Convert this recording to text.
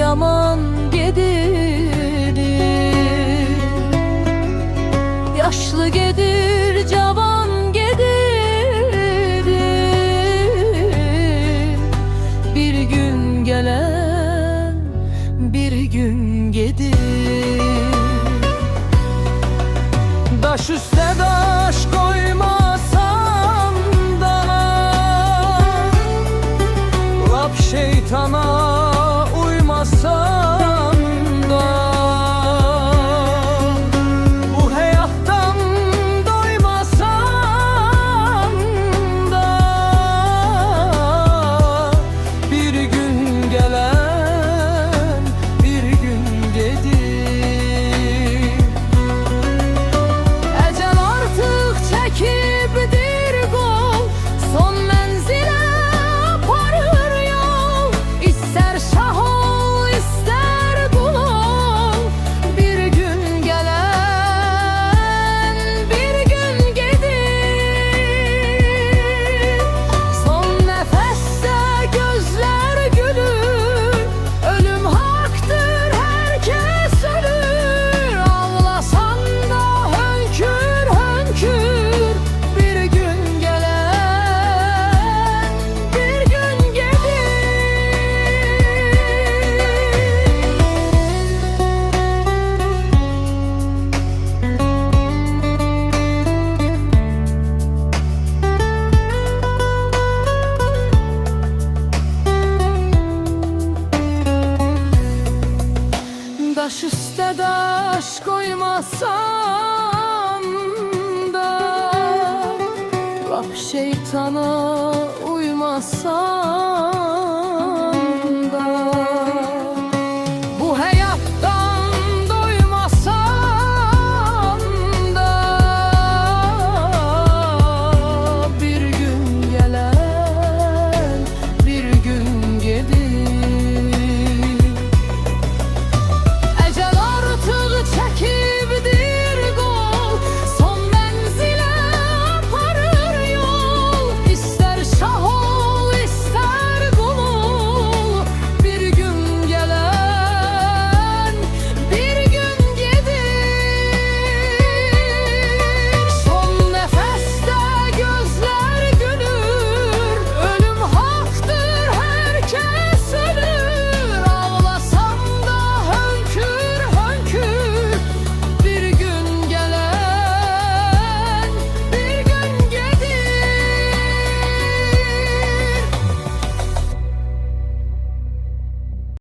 yaman gedirir. Yaşlı gedir, cavan gedirir. Bir gün gelen bir gün gedir. Daş üstüne daş koymasam da lap şeytana uymasam da bu hayattan doymasam da bir gün gelen bir gün gedir. Çekipdir gol, son menzile aparır yol. İster şah ol, ister kul ol, bir gün gelen bir gün gedir. Son nefeste gözler gülür, ölüm haktır, herkes ölür. Ağlasan da hönkür hönkür. Daş üstə daş koymasam da lap şeytana uymasam